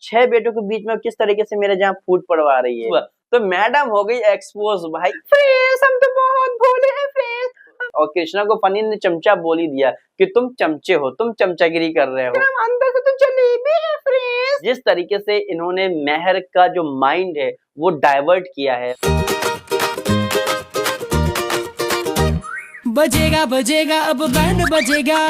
6 बेटों के बीच में किस तरीके से मेरे जहाँ फूट पड़वा रही है। तो मैडम हो गई एक्सपोज भाई, फ्रेंड्स हम तो बहुत भोले हैं फ्रेंड्स। और कृष्णा को फनी ने चमचा बोल ही दिया कि तुम चमचे हो, तुम चमचागिरी कर रहे हो। हम अंदर से तो जलेबी है फ्रेंड्स। जिस तरीके से इन्होंने मेहर का जो माइंड है वो डाइवर्ट किया है। बजेगा बजेगा अब बैंड बजेगा।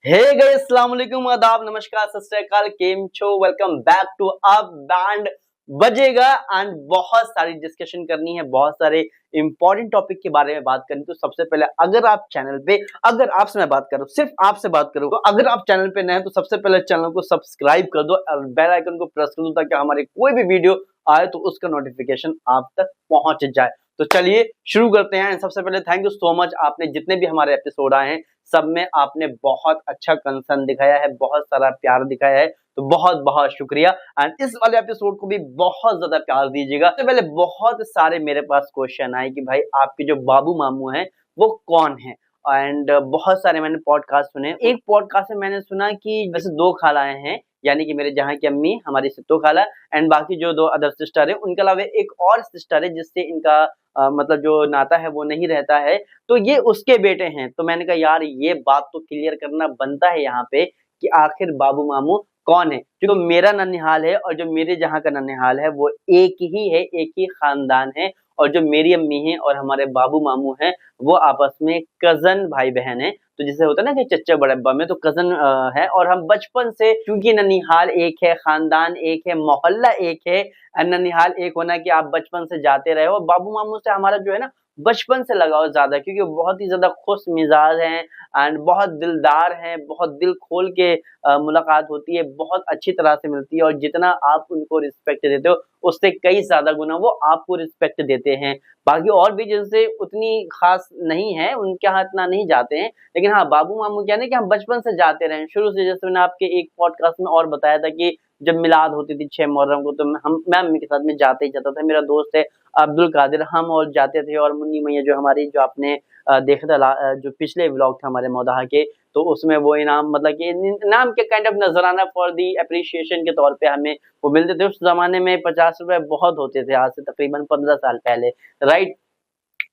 हे गाइस, अस्सलाम वालेकुम, आदाब, नमस्कार, सत श्री अकाल, केम छो, वेलकम बैक टू अब बैंड बजेगा। एंड बहुत सारी डिस्कशन करनी है, बहुत सारे इंपॉर्टेंट टॉपिक के बारे में बात करनी। तो सबसे पहले अगर आप चैनल पे, अगर आपसे मैं बात करूं, सिर्फ आपसे बात करूं, तो अगर आप चैनल पे नए हैं तो सबसे पहले चैनल को सब्सक्राइब कर दो और बेल आइकन को प्रेस कर दो ताकि हमारे कोई भी वीडियो आए तो उसका नोटिफिकेशन आप तक पहुंच जाए। तो चलिए शुरू करते हैं। सबसे पहले थैंक यू सो मच, आपने जितने भी हमारे एपिसोड आए हैं सब में आपने बहुत अच्छा कंसर्न दिखाया है, बहुत सारा प्यार दिखाया है, तो बहुत बहुत शुक्रिया। एंड इस वाले एपिसोड को भी बहुत ज्यादा प्यार दीजिएगा। सबसे पहले बहुत सारे मेरे पास क्वेश्चन आए कि भाई आपके जो बाबू मामू हैं वो कौन है। एंड बहुत सारे मैंने पॉडकास्ट सुने। एक पॉडकास्ट में मैंने सुना कि वैसे 2 खालाएं हैं, यानी कि मेरे जहाँ की अम्मी, हमारी सिद्धू खाला, एंड बाकी जो 2 अदर सिस्टर है, उनके अलावा एक और सिस्टर है जिससे इनका मतलब जो नाता है वो नहीं रहता है, तो ये उसके बेटे हैं। तो मैंने कहा यार ये बात तो क्लियर करना बनता है यहाँ पे कि आखिर बाबू मामू कौन है। जो मेरा ननिहाल है और जो मेरे जहाँ का ननिहाल है वो एक ही है, एक ही खानदान है। और जो मेरी अम्मी है और हमारे बाबू मामू हैं वो आपस में कजन भाई बहन है। तो जैसे होता है ना कि चच्चा बड़ब्बा में, तो कजन है। और हम बचपन से, क्योंकि ननिहाल एक है, खानदान एक है, मोहल्ला एक है, ननिहाल एक होना कि आप बचपन से जाते रहे हो। बाबू मामू से हमारा जो है ना बचपन से लगाव ज्यादा, क्योंकि वो बहुत ही ज्यादा खुश मिजाज हैं एंड बहुत दिलदार हैं, बहुत दिल खोल के मुलाकात होती है, बहुत अच्छी तरह से मिलती है। और जितना आप उनको रिस्पेक्ट देते हो उससे कई ज्यादा गुना वो आपको रिस्पेक्ट देते हैं। बाकी और भी जिनसे उतनी खास नहीं है उनके यहाँ इतना नहीं जाते हैं, लेकिन हाँ बाबू मामू क्या है कि हम बचपन से जाते रहे शुरू से। जैसे मैंने आपके एक पॉडकास्ट में और बताया था कि जब मिलाद होती थी 6 मुहर्रम को, तो मैं अम्मी के साथ में जाते ही जाता था। मेरा दोस्त है अब्दुल कादिर, हम और जाते थे। और मुन्नी मैया जो हमारी, जो आपने देखा था जो पिछले व्लॉग था हमारे मौदाहा के, तो उसमें वो इनाम, मतलब कि इनाम के काइंड ऑफ नजराना फॉर दी अप्रिशिएशन के तौर पे हमें वो मिलते थे। उस जमाने में 50 रुपए बहुत होते थे, आज से तकरीबन 15 साल पहले, राइट।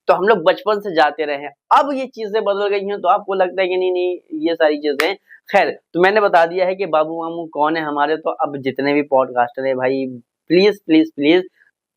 तो हम लोग बचपन से जाते रहे हैं। अब ये चीजें बदल गई हैं तो आपको लगता है कि नहीं नहीं ये सारी चीजें, खैर। तो मैंने बता दिया है कि बाबू मामू कौन है हमारे। तो अब जितने भी पॉडकास्टर है भाई, प्लीज प्लीज प्लीज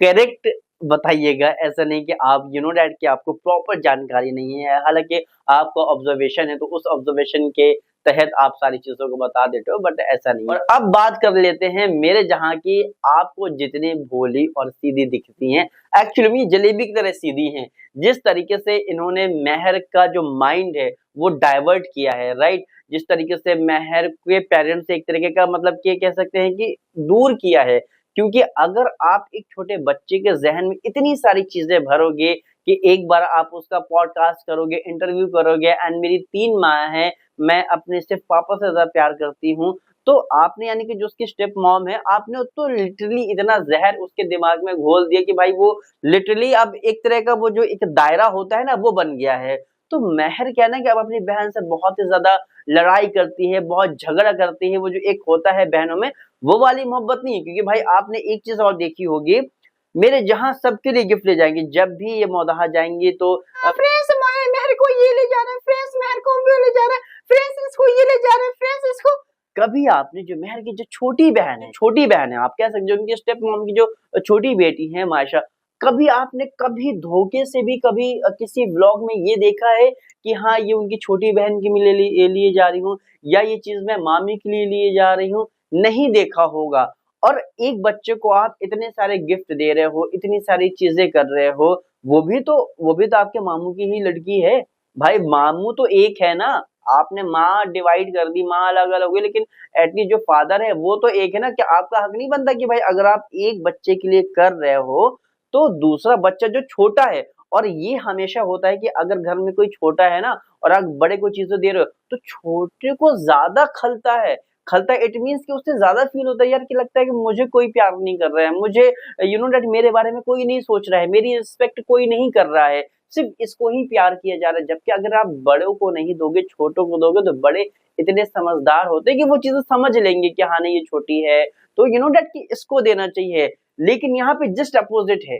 करेक्ट बताइएगा। ऐसा नहीं कि आप यू नो डैट कि आपको प्रॉपर जानकारी नहीं है, हालांकि आपको ऑब्जर्वेशन है तो उस ऑब्जर्वेशन के तहत आप सारी चीजों को बता देते हो, बट ऐसा नहीं। और अब बात कर लेते हैं मेरे जहाँ की। आपको जितनी भोली और सीधी दिखती हैं, एक्चुअली में जलेबी की तरह सीधी हैं। जिस तरीके से इन्होंने मेहर का जो माइंड है वो डाइवर्ट किया है, राइट। जिस तरीके से मेहर के पेरेंट्स से एक तरीके का, मतलब कि कह सकते हैं कि दूर किया है। क्योंकि अगर आप एक छोटे बच्चे के जहन में इतनी सारी चीजें भरोगे कि एक बार आप उसका पॉडकास्ट करोगे, इंटरव्यू करोगे, एंड मेरी 3 माँ हैं, मैं अपने सिर्फ पापा से ज्यादा प्यार करती हूँ, तो आपने, यानी कि जो उसकी स्टेप मॉम है, आपने तो लिटरली इतना जहर उसके दिमाग में घोल दिया कि भाई वो लिटरली अब एक तरह का वो जो एक दायरा होता है ना वो बन गया है। तो मेहर क्या है ना कि अब अपनी बहन से बहुत ही ज्यादा लड़ाई करती है, बहुत झगड़ा करती है। वो जो एक होता है बहनों में, वो वाली मोहब्बत नहीं है। क्योंकि भाई आपने एक चीज और देखी होगी, मेरे जहाँ सबके लिए गिफ्ट ले जाएंगे जब भी ये मौदाहा जाएंगी, तो फ्रेंड्स मेहर को ये ले जा रहा है, फ्रेंड्स मेहर को वो ले जा रहा है, फ्रेंड्स इसको ये ले जा रहा है, फ्रेंड्स इसको। कभी आपने जो मेहर की जो छोटी बहन है, आप कह सकते हो उनकी स्टेप मॉम की जो छोटी बेटी है मायशा, कभी आपने कभी धोखे से भी कभी किसी व्लॉग में ये देखा है कि हाँ ये उनकी छोटी बहन के लिए जा रही हूँ, या ये चीज मैं मामी के लिए जा रही हूँ? नहीं देखा होगा। और एक बच्चे को आप इतने सारे गिफ्ट दे रहे हो, इतनी सारी चीजें कर रहे हो, वो भी तो आपके मामू की ही लड़की है। भाई मामू तो एक है ना, आपने माँ डिवाइड कर दी, माँ अलग अलग हुई, लेकिन एटलीस्ट जो फादर है वो तो एक है ना। क्या आपका हक नहीं बनता कि भाई अगर आप एक बच्चे के लिए कर रहे हो तो दूसरा बच्चा जो छोटा है, और ये हमेशा होता है कि अगर घर में कोई छोटा है ना और आप बड़े को चीजें दे रहे हो तो छोटे को ज्यादा खलता है। इट मीन्स कि उससे ज्यादा फील होता है यार, कि लगता है कि मुझे कोई प्यार नहीं कर रहा है, मुझे यू नो दैट मेरे बारे में कोई नहीं सोच रहा है, मेरी रिस्पेक्ट कोई नहीं कर रहा है। सिर्फ इसको ही प्यार किया जा रहा है, जबकि अगर आप बड़ों को नहीं दोगे, छोटों को दोगे, तो बड़े इतने समझदार होते हैं कि वो चीजें समझ लेंगे कि हाँ नहीं ये छोटी है, तो यू नो दैट कि इसको देना चाहिए। लेकिन यहाँ पे जस्ट अपोजिट है,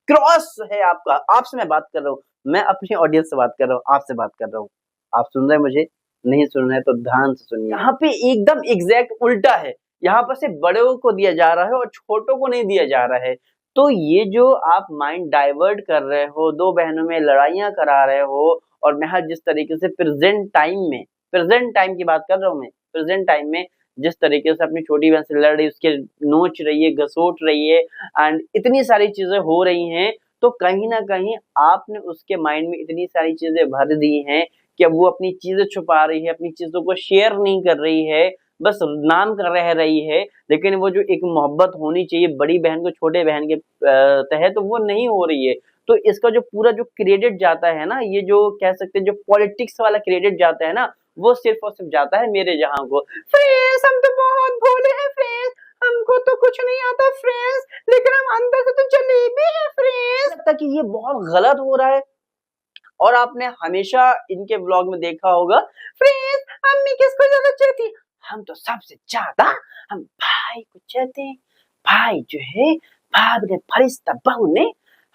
क्रॉस है आपका। आपसे मैं बात कर रहा हूँ, मैं अपनी ऑडियंस से बात कर रहा हूँ, आपसे बात कर रहा हूँ। आप सुन रहे हैं मुझे? नहीं सुन रहे हैं तो ध्यान से सुनिए। यहाँ पे एकदम एग्जैक्ट उल्टा है, यहाँ पर सिर्फ बड़ों को दिया जा रहा है और छोटों को नहीं दिया जा रहा है। तो ये जो आप माइंड डाइवर्ट कर रहे हो, दो बहनों में लड़ाइयाँ करा रहे हो, और मैं जिस तरीके से प्रेजेंट टाइम की बात कर रहा हूँ मैं, प्रेजेंट टाइम में जिस तरीके से अपनी छोटी बहन से लड़ रही है, उसके नोच रही है, घसोट रही है, एंड इतनी सारी चीजें हो रही हैं, तो कहीं ना कहीं आपने उसके माइंड में इतनी सारी चीजें भर दी हैं कि अब वो अपनी चीजें छुपा रही है, अपनी चीजों को शेयर नहीं कर रही है, बस नाम कर रह रही है। लेकिन वो जो एक मोहब्बत होनी चाहिए बड़ी बहन को छोटे बहन के तहत, तो वो नहीं हो रही है। तो इसका जो पूरा जो क्रेडिट जाता है ना, ये जो कह सकते हैं जो पॉलिटिक्स वाला क्रेडिट जाता है ना, वो सिर्फ और सिर्फ जाता है मेरे जहां को। फ्रेंड्स हम तो बहुत भोले हैं फ्रेंड्स, हमको तो कुछ नहीं आता फ्रेंड्स, लेकिन हम अंदर से तो जलेबी है फ्रेंड्स। लगता कि ये बहुत गलत हो रहा है, और आपने हमेशा इनके ब्लॉग में देखा होगा, फ्रेंड्स अम्मी किसको ज्यादा चाहती? हम तो सबसे ज्यादा हम भाई को चाहते हैं। भाई जो है, भाग ने फरिश्ता बहू ने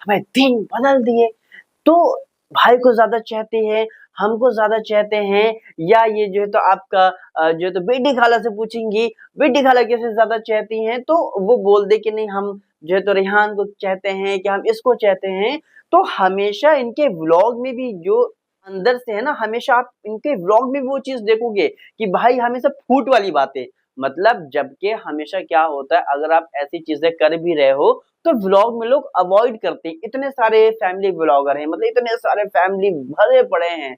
हमें दिन बदल दिए, तो भाई को ज्यादा चाहते हैं, हमको ज्यादा चाहते हैं, या ये जो है तो आपका जो है तो बेटी खाला से पूछेंगी बेटी खाला कैसे ज्यादा चाहती हैं, तो वो बोल दे कि नहीं हम जो है तो रेहान को चाहते हैं, कि हम इसको चाहते हैं। तो हमेशा इनके व्लॉग में भी जो अंदर से है ना, हमेशा आप इनके व्लॉग में भी वो चीज देखोगे कि भाई हमेशा फूट वाली बातें, मतलब जबकि हमेशा क्या होता है, अगर आप ऐसी चीजें कर भी रहे हो तो व्लॉग में लोग अवॉइड करते हैं। इतने सारे फैमिली व्लॉगर हैं, मतलब इतने सारे फैमिली भरे पड़े हैं,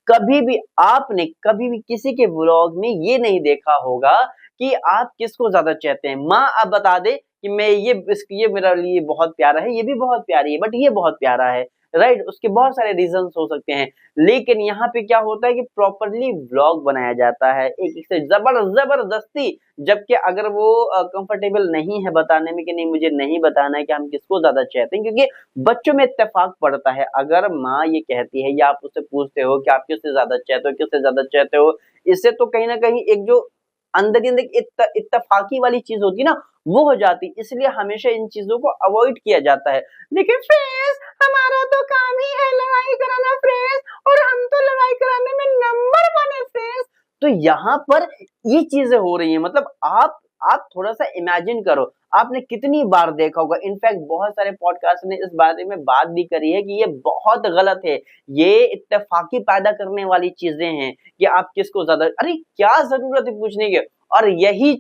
कभी भी आपने कभी भी किसी के व्लॉग में ये नहीं देखा होगा कि आप किसको ज्यादा चाहते हैं। माँ अब बता दे कि मैं ये मेरा लिए बहुत प्यारा है, ये भी बहुत प्यारी है, बट ये बहुत प्यारा है, राइट। उसके बहुत सारे रीजंस हो सकते हैं, लेकिन यहाँ पे क्या होता है कि प्रॉपरली व्लॉग बनाया जाता है एक एक से जबरदस्ती, जबकि अगर वो कंफर्टेबल नहीं है बताने में कि नहीं मुझे नहीं बताना है कि हम किसको ज्यादा चाहते हैं, क्योंकि बच्चों में इत्तेफाक पड़ता है। अगर माँ ये कहती है या आप उससे पूछते हो कि आप किससे ज्यादा चाहते हो, किससे ज्यादा चाहते हो, इससे तो कहीं ना कहीं एक जो अंदर ही अंदर इत्तेफाकी वाली चीज होती है ना, वो हो जाती, इसलिए हमेशा इन चीजों को अवॉइड किया जाता है। लेकिन फ्रेंड्स हमारा तो काम ही है लड़ाई कराना फ्रेंड्स, और हम तो लड़ाई कराने में नंबर 1 है फ्रेंड्स। तो यहाँ पर ये चीजें हो रही हैं, मतलब आप थोड़ा सा इमेजिन करो, आपने कितनी बार देखा होगा, इनफैक्ट बहुत सारे पॉडकास्ट ने इस बारे में बात भी करी है कि ये बहुत गलत है, ये इत्तेफाकी पैदा करने वाली चीजें हैं कि आप किसको ज्यादा, अरे क्या जरूरत है पूछने की। और यही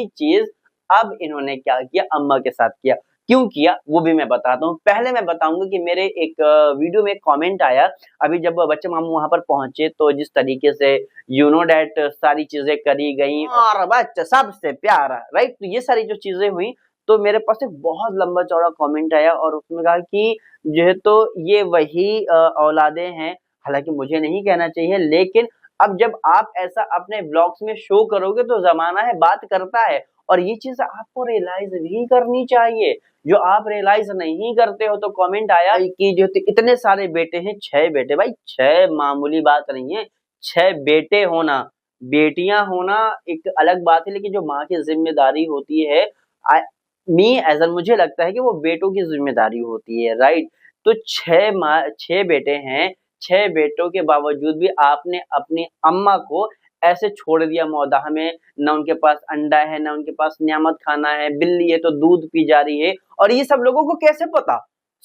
चीज अब इन्होंने क्या किया, अम्मा के साथ किया। क्यों किया वो भी मैं बताता हूँ। पहले मैं बताऊंगा कि मेरे एक वीडियो में कमेंट आया, अभी जब बच्चे मामू वहां पर पहुंचे, तो जिस तरीके से यू नो डैट सारी चीजें करी गई, और बच्चा सबसे प्यारा, राइट। तो ये सारी जो चीजें हुई, तो मेरे पास एक बहुत लंबा चौड़ा कमेंट आया, और उसमें कहा कि जो है तो ये वही औलादे हैं। हालांकि मुझे नहीं कहना चाहिए, लेकिन अब जब आप ऐसा अपने ब्लॉग्स में शो करोगे तो जमाना है बात करता है, और ये चीज आपको रियलाइज भी करनी चाहिए। जो आप रियलाइज नहीं करते हो, तो कमेंट आया कि जो इतने सारे बेटे हैं, 6 बेटे, भाई 6 मामूली बात नहीं है। 6 बेटे होना, बेटियां होना एक अलग बात है, लेकिन जो माँ की जिम्मेदारी होती है, मुझे लगता है कि वो बेटों की जिम्मेदारी होती है, राइट। तो 6 बेटे हैं, 6 बेटों के बावजूद भी आपने अपनी अम्मा को ऐसे छोड़ दिया मौदाह में, ना उनके पास अंडा है, ना उनके पास नियामत खाना है, बिल्ली है तो दूध पी जा रही है। और ये सब लोगों को कैसे पता?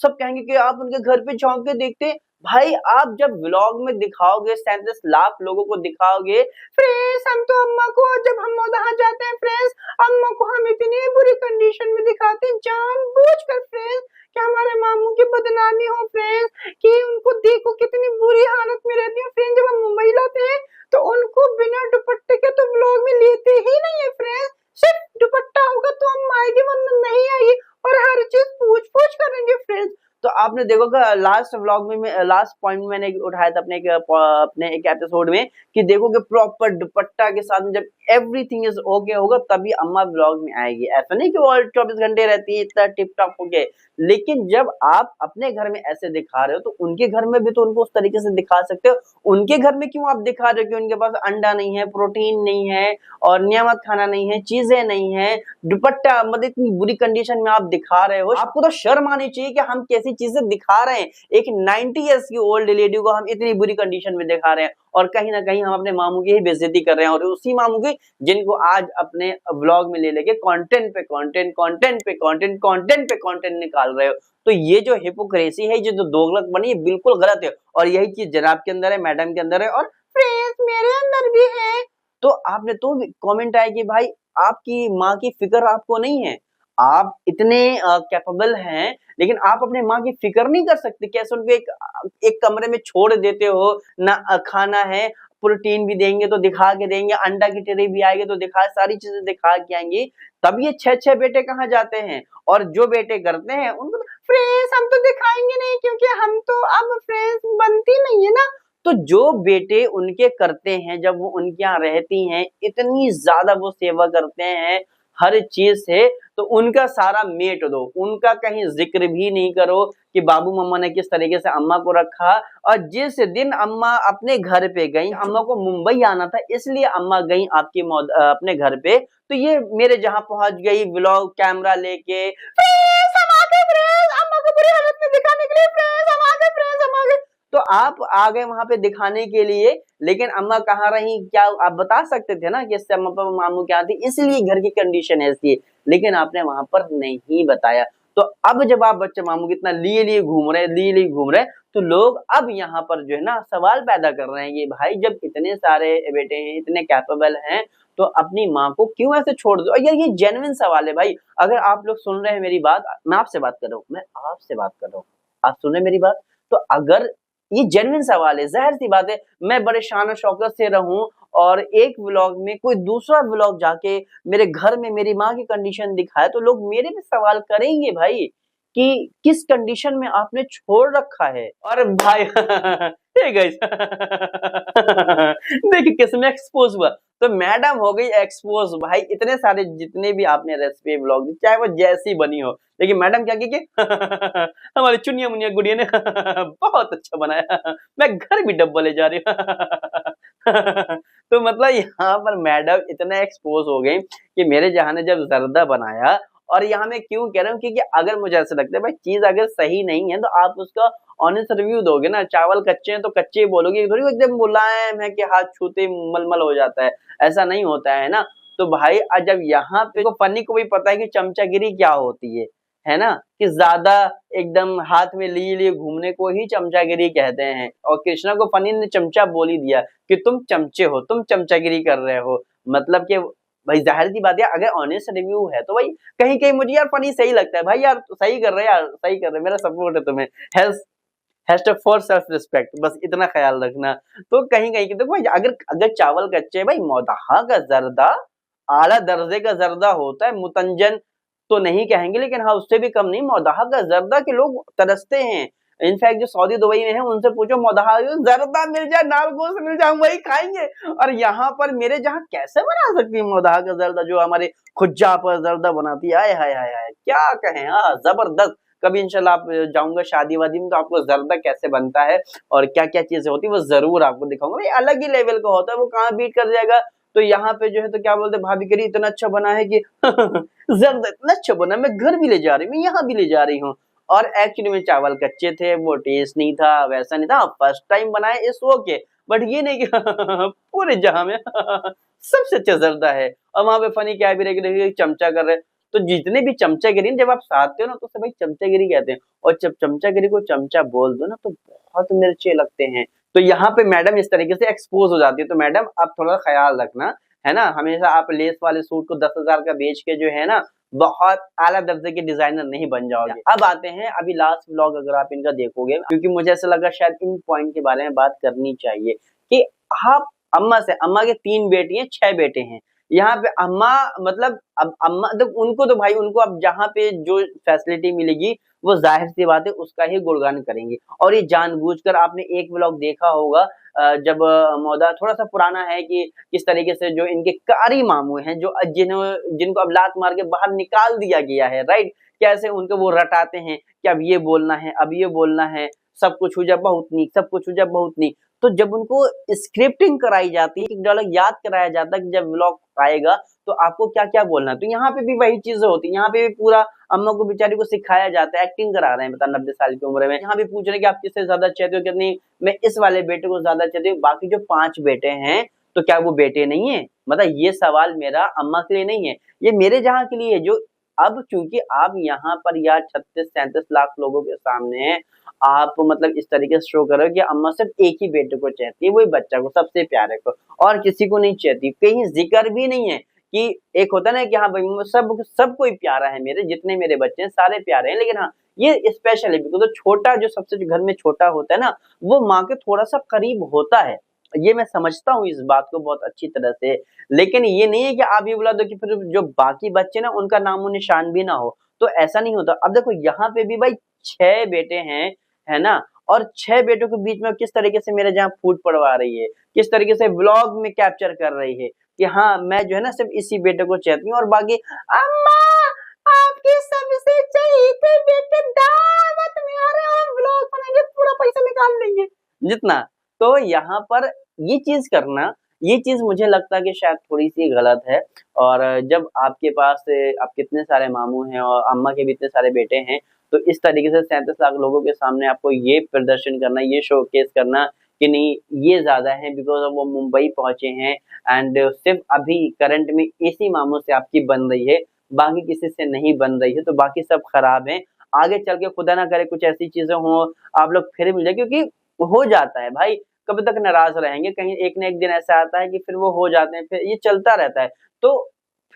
सब कहेंगे कि आप उनके घर पे झांक के देखते। भाई आप जब व्लॉग में दिखाओगे, 37 लाख लोगों को दिखाओगे, फ्रेंड्स हम तो अम्मा को, जब हम वहां जाते हैं फ्रेंड्स, अम्मा को हम इतनी बुरी कंडीशन में दिखाते हैं जानबूझकर फ्रेंड्स, कि हमारे मामू की बदनामी हो फ्रेंड्स, कि उनको देखो कितनी बुरी हालत में रहती है फ्रेंड्स। जब हम मुंबई लाते हैं तो उनको बिना दुपट्टे के तो व्लॉग में लेते ही नहीं है फ्रेंड्स, सिर्फ दुपट्टा होगा तो हम आएगी वरना नहीं आएगी, और हर चीज पूछ करेंगे फ्रेंड्स। तो आपने देखोगे लास्ट व्लॉग में लास्ट पॉइंट मैंने उठाया था अपने एक एपिसोड में कि देखोगे प्रॉपर दुपट्टा के साथ में जब एवरीथिंग इज ओके होगा तभी अम्मा व्लॉग में आएगी। ऐसा नहीं कि वो 24 घंटे रहती है इतना टिप टॉप होके, लेकिन जब आप अपने घर में ऐसे दिखा रहे हो तो उनके घर में भी तो उनको उस तरीके से दिखा सकते हो। उनके घर में क्यों आप दिखा रहे हो कि उनके पास अंडा नहीं है, प्रोटीन नहीं है और नियमित खाना नहीं है, चीजें नहीं है, दुपट्टा मतलब इतनी बुरी कंडीशन में आप दिखा रहे हो। आपको तो शर्म आनी चाहिए कि हम कैसी चीजें दिखा रहे हैं। एक 90 इयर्स की ओल्ड लेडी को हम इतनी बुरी कंडीशन में दिखा रहे हैं और कहीं ना कहीं हम अपने मामू की ही बेइज्जती कर रहे हैं और उसी मामू की जिनको आज अपने व्लॉग में ले लेके कंटेंट पे कंटेंट, कंटेंट पे कंटेंट, कंटेंट पे कंटेंट निकाल रहे हो। तो ये जो हिपोक्रेसी है, ये जो दोगलत बनी, ये बिल्कुल गलत है और यही चीज जनाब के अंदर है, मैडम के अंदर है और फ्रेंड्स मेरे अंदर भी है। तो आपने तो कमेंट आया कि भाई आपकी माँ की फिक्र आपको नहीं है, आप इतने कैपेबल हैं लेकिन आप अपने माँ की फिक्र नहीं कर सकते। कैसे उनको एक कमरे में छोड़ देते हो ना, खाना है, प्रोटीन भी देंगे तो दिखा के देंगे, अंडा की ट्रे भी आएगी तो दिखा, सारी चीजें दिखा के आएंगी, तब ये 6 बेटे कहाँ जाते हैं। और जो बेटे करते हैं उनको फ्रेंड्स हम तो दिखाएंगे नहीं क्योंकि हम तो अब फ्रेंड्स बनती नहीं है ना। तो जो बेटे उनके करते हैं, जब वो उनके यहाँ रहती हैं, इतनी ज्यादा वो सेवा करते हैं हर चीज से, तो उनका सारा मेट दो, उनका कहीं जिक्र भी नहीं करो कि बाबू मम्मा ने किस तरीके से अम्मा को रखा। और जिस दिन अम्मा अपने घर पे गई, अम्मा को मुंबई आना था इसलिए अम्मा गई आपकी अपने घर पे, तो ये मेरे जहां पहुंच गई व्लॉग कैमरा लेके, फ्रेंड्स हम आ गए, फ्रेंड्स अम्मा को बुरी हालत में दिखाने के लिए, फ्रेंड्स हम आ गए, फ्रेंड्स हम आ गए। तो आप आ गए वहां पे दिखाने के लिए, लेकिन अम्मा कहाँ रही, क्या आप बता सकते थे ना कि इससे अम्मा पापा मामू क्या थी, इसलिए घर की कंडीशन ऐसी है, लेकिन आपने वहां पर नहीं बताया। तो अब जब आप बच्चे मामू कितना लिए घूम रहे, तो लोग अब यहाँ पर जो है ना सवाल पैदा कर रहे हैं कि भाई जब इतने सारे बेटे हैं, इतने कैपेबल हैं, तो अपनी माँ को क्यों ऐसे छोड़ दो। यार ये जेन्युइन सवाल है भाई। अगर आप लोग सुन रहे हैं मेरी बात, मैं आपसे बात कर रहा हूँ, आप सुन रहे मेरी बात, तो अगर ये जेन्युइन सवाल है, जाहिर सी बात है मैं बड़े शान और शौकत से रहूं और एक व्लॉग में कोई दूसरा व्लॉग जाके मेरे घर में मेरी माँ की कंडीशन दिखाए, तो लोग मेरे पे सवाल करेंगे भाई कि किस कंडीशन में आपने छोड़ रखा है। और भाई हे गाइस देखिए किसमें एक्सपोज हुआ, तो मैडम हो गई एक्सपोज। भाई इतने सारे जितने भी आपने रेसिपी व्लॉग दी, चाहे वो जैसी बनी हो, लेकिन मैडम क्या की हमारी चुनिया मुनिया गुड़िया ने बहुत अच्छा बनाया, मैं घर भी डब्बा ले जा रही हूँ। तो मतलब यहाँ पर मैडम इतना एक्सपोज हो गई कि मेरे जहाँ ने जब जर्दा बनाया, और यहाँ मैं क्यों कह रहा हूँ क्योंकि अगर मुझे ऐसा लगता है भाई चीज अगर सही नहीं है तो आप उसका ऑनेस्ट रिव्यू दोगे ना। चावल कच्चे हैं तो कच्चे ही बोलोगे, थोड़ी एकदम मुलायम है कि हाथ छूते मलमल हो जाता है, ऐसा नहीं होता है ना। तो भाई जब यहाँ पे तो फनी को भी पता है कि चमचागिरी क्या होती है ना, कि ज्यादा एकदम हाथ में लिए घूमने को ही चमचागिरी कहते हैं। और कृष्णा को फनी ने चमचा बोल ही दिया कि तुम चमचे हो, तुम चमचागिरी कर रहे हो। मतलब कि भाई जाहिर सी बात है अगर ऑनेस्ट रिव्यू है तो भाई कहीं कहीं मुझे यार फनी सही लगता है। भाई यार सही कर रहे हैं, यार सही कर रहे हैं, मेरा सपोर्ट है तुम्हें। हैशटैग फॉर सेल्फ रिस्पेक्ट, बस इतना ख्याल रखना। तो कहीं कहीं देखो भाई अगर चावल कच्चे भाई, मौदहा का जर्दा आला दर्जे का जर्दा होता है, मुतंजन तो नहीं कहेंगे लेकिन हाँ उससे भी कम नहीं, मौदहा का जर्दा के लोग तरसते हैं। इनफैक्ट जो सऊदी दुबई में है उनसे पूछो मौदहा जर्दा मिल जाए, नाल गोश्त मिल जाए, हम वही खाएंगे। और यहाँ पर मेरे जहाँ कैसे बना सकती है मौदहा का जर्दा, जो हमारे खुज्जा पर जर्दा बनाती है, हाय हाय हाय क्या कहें। हाँ जबरदस्त, कभी इंशाल्लाह आप जाऊंगा शादी वादी में तो आपको जर्दा कैसे बनता है और क्या क्या चीजें होती है वो जरूर आपको दिखाऊंगा। ये अलग ही लेवल का होता है, वो कहाँ बीट कर जाएगा। तो यहाँ पे जो है तो क्या बोलते हैं, भाभी करी इतना अच्छा बना है कि जर्दा इतना अच्छा बना, मैं घर भी ले जा रही हूँ, मैं यहाँ भी ले जा रही हूँ। और एक्चुअली में चावल कच्चे थे, वो टेस्ट नहीं था, वैसा नहीं था, फर्स्ट टाइम बनाए इस ओके, बट ये नहीं कि पूरे जहां में सबसे अच्छा जर्दा है। और वहां पे फनी क्या भी रहे चमचा कर रहे, तो जितने भी चमचागिरी जब आप साधते हो ना तो भाई चमचागिरी कहते हैं। और जब चमचागिरी को चमचा बोल दो ना तो बहुत मिर्चे लगते हैं। तो यहाँ पे मैडम इस तरीके से एक्सपोज हो जाती है। तो मैडम आप थोड़ा ख्याल रखना है ना, हमेशा आप लेस वाले सूट को 10,000 का बेच के जो है ना बहुत आला दर्जे के डिजाइनर नहीं बन जाओगे। अब आते हैं अभी लास्ट व्लॉग, अगर आप इनका देखोगे, क्योंकि मुझे ऐसा लगा शायद इन पॉइंट के बारे में बात करनी चाहिए कि आप अम्मा के 3 बेटी हैं, 6 बेटे हैं, यहाँ पे अम्मा मतलब अब अम्मा तो उनको तो भाई उनको अब जहाँ पे जो फैसिलिटी मिलेगी वो जाहिर सी बात है उसका ही गुणगान करेंगे। और ये जानबूझकर आपने एक व्लॉग देखा होगा जब मौदा थोड़ा-सा पुराना है कि किस तरीके से जो इनके कारी मामू हैं जो जिनको अब लात मार के बाहर निकाल दिया गया है, राइट? कैसे उनको वो रटाते हैं कि अब ये बोलना है, अब ये बोलना है, सब कुछ हो जा बहुत नीक, सब कुछ हो जा बहुत नीक। तो जब उनको स्क्रिप्टिंग कराई जाती है, एक डायलॉग याद कराया जाता है कि जब व्लॉग आएगा तो आपको क्या-क्या बोलना है। तो यहाँ पे भी वही चीज़ें होती हैं, यहाँ पे भी पूरा अम्मा को बेचारी को सिखाया जाता है, एक्टिंग करा रहे हैं बता 90 साल की उम्र में। यहाँ भी पूछ रहे हैं कि आप किससे ज़्यादा चाहते हो कि नहीं मैं इस वाले बेटे को ज़्यादा चाहती हूँ, बाकी जो 5 बेटे हैं, तो क्या वो बेटे नहीं हैं? मतलब ये सवाल मेरा अम्मा के लिए नहीं है, ये मेरे जहाँ के लिए है जो अब चूँकि आप यहाँ पर यार 36-37 लाख लोगों के सामने हैं, आप मतलब इस तरीके से शो कर रहे हो कि अम्मा सिर्फ़ एक ही बेटे को चाहती है, वही बच्चा को, सबसे प्यारे को और किसी को नहीं चाहती। कहीं ज़िक्र भी नहीं है कि एक होता है ना कि हाँ भाई सब कोई प्यारा है मेरे, जितने मेरे बच्चे हैं सारे प्यारे हैं। लेकिन हाँ, ये स्पेशल है बिकॉज़ छोटा जो सबसे जो घर में छोटा होता है ना, वो माँ के थोड़ा-सा करीब होता है। ये मैं समझता हूँ इस बात को बहुत अच्छी तरह से। लेकिन ये नहीं है कि आप ये बुला दो कि फिर जो बाकी बच्चे ना उनका नामो-निशान भी ना हो, तो ऐसा नहीं होता। अब देखो यहाँ पे भी भाई 6 बेटे हैं, है ना? और 6 बेटों के बीच में किस तरीके से मेरे जहाँ फूट पड़वा रही है, किस तरीके से व्लॉग में कैप्चर कर रही है कि हाँ, मैं जो है ना सिर्फ़ इसी बेटे को चाहती हूँ और बाकी अम्मा आपके सबसे चहेते बेटे दावत में आ रहे हैं और व्लॉग बनाएंगे पूरा पैसा निकाल लेंगे। जितना। तो यहाँ पर ये चीज़ मुझे लगता है कि शायद थोड़ी-सी गलत है और जब आपके पास अब कितने सारे मामू हैं और अम्मा के भी इतने सारे बेटे हैं, तो इस तरीके से 37 लाख लोगों के सामने आपको ये प्रदर्शन करना, ये शोकेस करना कि नहीं ये ज़्यादा है बिकॉज़ ऑफ वो मुंबई पहुँचे हैं एंड सिर्फ़ अभी करंट में इसी मामू से आपकी बन रही है, बाकी किसी से नहीं बन रही है, तो बाकी सब खराब हैं। आगे चल के खुदा ना करे कुछ ऐसी चीज़ें हों, आप लोग फिर मिल जाए क्योंकि हो जाता है भाई, कब तक नाराज़ रहेंगे, कहीं एक ना एक दिन ऐसा आता है कि फिर वो हो जाते हैं, फिर ये चलता रहता है। तो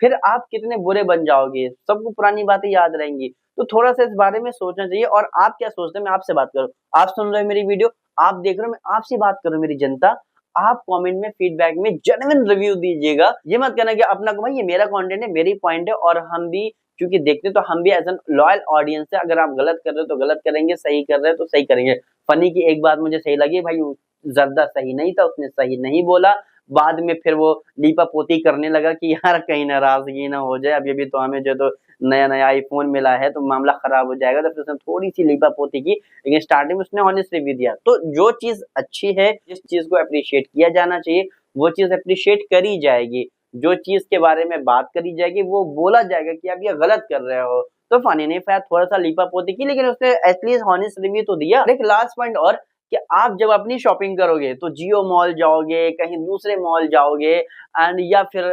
फिर आप कितने बुरे बन जाओगे, सबको पुरानी बातें याद रहेंगी। तो थोड़ा-सा इस बारे में सोचना चाहिए और आप क्या सोचते हैं मैं आपसे बात करूँ। आप सुन रहे हो मेरी वीडियो, आप देख रहे हो मैं आपसे बात कर रहा हूँ मेरी जनता। आप कमेंट में फीडबैक में जेन्युइन रिव्यू दीजिएगा। ये मत कहना कि अपना भाई ये मेरा कंटेंट है, मेरी पॉइंट है और हम भी क्योंकि देखते हैं तो हम भी एज़ एन लॉयल ऑडियंस है, अगर आप गलत कर रहे हो तो गलत करेंगे, सही कर रहे हो तो सही करेंगे। फनी की एक बात मुझे सही लगी भाई ज़रदा सही नहीं था, उसने सही नहीं बोला। बाद में फिर वो लीपापोती करने लगा कि यार कहीं नाराज़गी ना हो जाए, अभी-अभी तो हमें जो है तो नया-नया आईफ़ोन मिला है तो मामला ख़राब हो जाएगा, तो फिर उसने थोड़ी-सी लीपापोती की, लेकिन स्टार्टिंग में उसने ऑनेस्ट रिव्यू दिया। तो जो चीज़ अच्छी है, जिस चीज़ को एप्रिशिएट किया जाना चाहिए, वो चीज़ एप्रिशिएट करी जाएगी। जो चीज़ के बारे में बात करी जाएगी, वो बोला जाएगा कि आप ये गलत कर रहे हो। तो फनी ने शायद थोड़ा-सा लीपापोती की, लेकिन उसने एटलीस्ट ऑनेस्ट रिव्यू तो दिया। एक लास्ट पॉइंट और कि आप जब अपनी शॉपिंग करोगे तो जियो मॉल जाओगे, कहीं दूसरे मॉल जाओगे एंड या फिर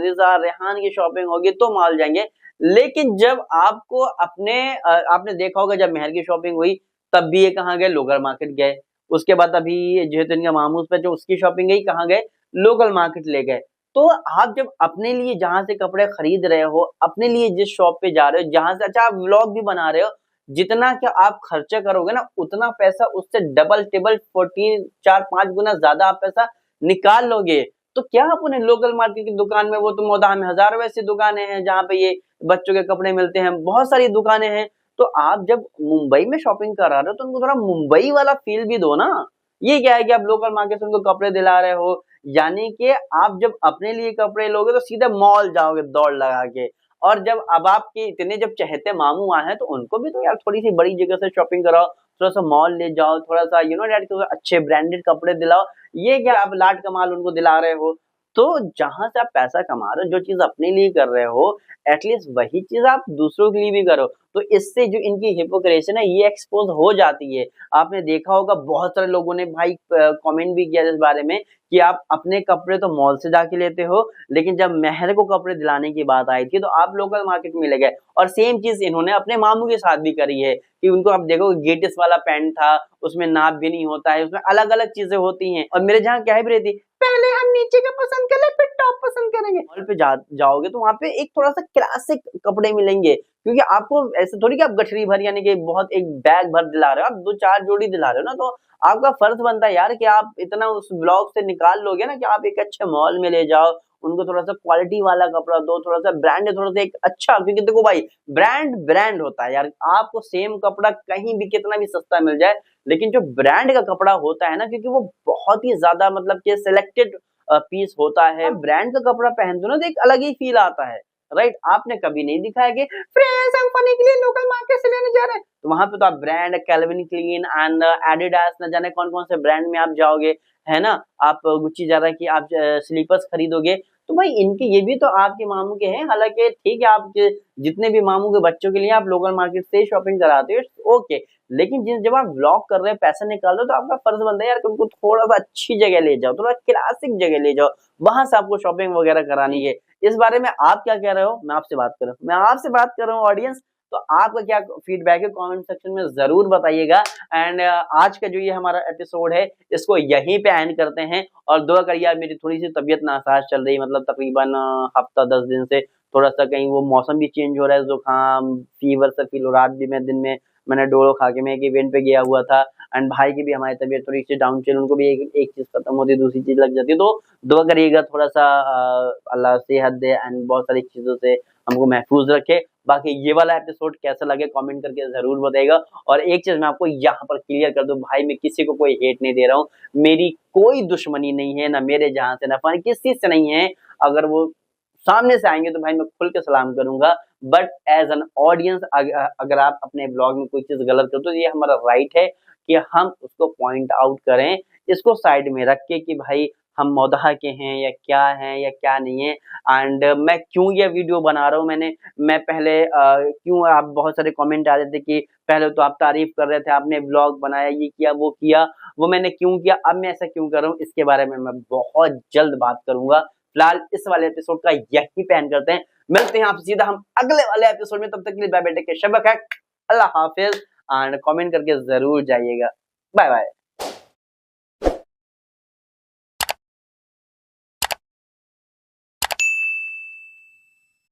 रिज़ा, रेहान की शॉपिंग होगी तो मॉल जाएँगे। लेकिन जब आपको आपने देखा होगा जब मेहर की शॉपिंग हुई तब भी ये कहाँ गए? लोकल मार्केट गए। उसके बाद अभी जो है तो इनका मामूज़ पे जो उसकी शॉपिंग गई कहाँ गए? लोकल मार्केट ले गए। तो आप जब अपने लिए जहाँ से कपड़े खरीद रहे हो, अपने लिए जिस शॉप पे जा रहे हो, जहाँ से अच्छा आप व्लॉग भी बना रहे हो, जितना क्या आप खर्चा करोगे ना उतना पैसा उससे डबल टिबल 14 4-5 गुना ज़्यादा आप पैसा निकाल लोगे। तो क्या आप उन्हें लोकल मार्केट की दुकान में वो तो मोदाह में हज़ारों ऐसी दुकानें हैं जहाँ पे ये बच्चों के कपड़े मिलते हैं, बहुत सारी दुकानें हैं। तो आप जब मुंबई में शॉपिंग करा रहे हो तो उनको थोड़ा मुंबई वाला फ़ील भी दो ना। ये क्या है कि आप लोकल मार्केट से उनको कपड़े दिला रहे हो, यानी कि आप जब अपने लिए कपड़े लोगे तो सीधे मॉल जाओगे दौड़ लगा के। और जब अब आपके इतने जब चहेते मामू आए हैं तो उनको भी तो यार थोड़ी-सी बड़ी जगह से शॉपिंग कराओ, थोड़ा-सा मॉल ले जाओ, थोड़ा-सा यू नो दैट अच्छे ब्रांडेड कपड़े दिलाओ। ये क्या आप लाट कमाल उनको दिला रहे हो? तो जहाँ से आप पैसा कमा रहे हो, जो चीज़ अपने लिए कर रहे हो, एटलीस्ट वही चीज़ आप दूसरों के लिए भी करो। तो इससे जो इनकी हिपोक्रेसी है ये एक्सपोज़ हो जाती है। आपने देखा होगा बहुत सारे लोगों ने भाई कमेंट भी किया इस बारे में कि आप अपने कपड़े तो मॉल से जाके लेते हो, लेकिन जब मेहर को कपड़े दिलाने की बात आई थी, तो आप लोकल मार्केट में ले गए और सेम चीज़ इन्होंने अपने मामू के साथ भी करी है कि उनको आप देखोगे गेटिस वाला पैंट था, उसमें नाप भी नहीं होता है, उसमें अलग-अलग चीज़ें होती हैं और मेरे जहाँ क्या है भी रहती पहले हम नीचे का पसंद कर ले फिर टॉप पसंद करेंगे। मॉल पे जाओगे तो वहाँ पे एक थोड़ा-सा क्लासिक कपड़े मिलेंगे क्योंकि आपको ऐसे थोड़ी कि आप गठरी भर यानी कि बहुत एक बैग भर दिला रहे हो, आप 2-4 जोड़ी दिला रहे हो ना, तो आपका फर्ज़ बनता है यार कि आप इतना उस ब्लॉक से निकाल लोगे ना कि आप एक अच्छे मॉल में ले जाओ, उनको थोड़ा सा क्वालिटी वाला कपड़ा दो, थोड़ा सा ब्रांड, थोड़ा सा एक अच्छा, क्योंकि देखो भाई ब्रांड ब्रांड होता है यार, आपको सेम कपड़ा कहीं भी कितना भी सस्ता मिल जाए, लेकिन जो ब्रांड का कपड़ा होता है ना, क्योंकि वो बहुत ही ज्यादा मतलब कि सिलेक्टेड पीस होता है, ब्रांड का कपड़ा पहनते हो ना तो एक अलग ही फील आता है, राइट। आपने कभी नहीं दिखाया कि फ्रेंड्स हम फनी के लिए लोकल मार्केट से लेने जा रहे हैं, तो वहां पे तो आप brand Calvin Klein and Adidas न जाने कौन कौन से ब्रांड में आप जाओगे, है ना। आप गुच्ची जा रहा है कि आप स्लीपर्स खरीदोगे, तो भाई इनके ये भी तो आपके मामू के हैं, हालांकि ठीक है आप जितने भी मामू के बच्चों के लिए आप लोकल मार्केट से शॉपिंग कराते हो ओके, लेकिन जब आप व्लॉग कर रहे हैं, पैसा निकाल रहे हो, तो आपका फर्ज बनता है यार कि उनको थोड़ा सा अच्छी जगह ले जाओ, थोड़ा क्लासिक जगह ले जाओ, वहां से आपको शॉपिंग वगैरह करानी है। इस बारे में आप क्या कह रहे हो, मैं आपसे बात कर रहा हूँ, ऑडियंस, तो आपका क्या फीडबैक है कमेंट सेक्शन में जरूर बताइएगा। एंड आज का जो ये हमारा एपिसोड है इसको यहीं पे एंड करते हैं, और दुआ करिए यार मेरी थोड़ी सी तबीयत नासाज चल रही है, मतलब तकरीबन हफ्ता 10 दिन से थोड़ा सा कहीं वो मौसम भी चेंज हो रहा है, जुकाम फीवर सा फील हो रहा है। आज भी मैं दिन में मैंने डोलो खा के मैं एक इवेंट पे गया हुआ था, एंड भाई की भी हमारी तबीयत थोड़ी सी डाउन चल, उनको भी एक चीज खत्म होती है दूसरी चीज लग जाती है, तो दुआ करिएगा थोड़ा सा अल्लाह सेहत दे एंड बहुत सारी चीजों से हमको महफूज रखे। बाकी ये वाला एपिसोड कैसा लगे कमेंट करके जरूर बताइएगा। और एक चीज मैं आपको यहाँ पर क्लियर कर दूं भाई, मैं किसी को कोई हेट नहीं दे रहा हूँ, मेरी कोई दुश्मनी नहीं है, ना मेरे जहां से ना फन किसी से नहीं है। अगर वो सामने से आएंगे तो भाई मैं खुल के सलाम करूंगा, बट एज एन ऑडियंस अगर आप अपने ब्लॉग में कोई चीज गलत करते हो तो ये हमारा राइट है कि हम उसको पॉइंट आउट करें, इसको साइड में रख के कि भाई हम मौदहा के हैं या क्या नहीं है। एंड मैं क्यों ये वीडियो बना रहा हूँ, मैं पहले क्यों, आप बहुत सारे कमेंट आ रहे थे कि पहले तो आप तारीफ कर रहे थे, आपने ब्लॉग बनाया, ये किया वो किया, वो मैंने क्यों किया, अब मैं ऐसा क्यों कर रहा हूँ, इसके बारे में मैं बहुत जल्द बात करूंगा। फिलहाल इस वाले एपिसोड का यही पैन करते हैं, मिलते हैं आपसे सीधा हम अगले वाले एपिसोड में, तब तक के लिए बाय बाय, टेक केयर, शब ब खैर, अल्लाह हाफिज, एंड कमेंट करके जरूर जाइएगा, बाय बाय।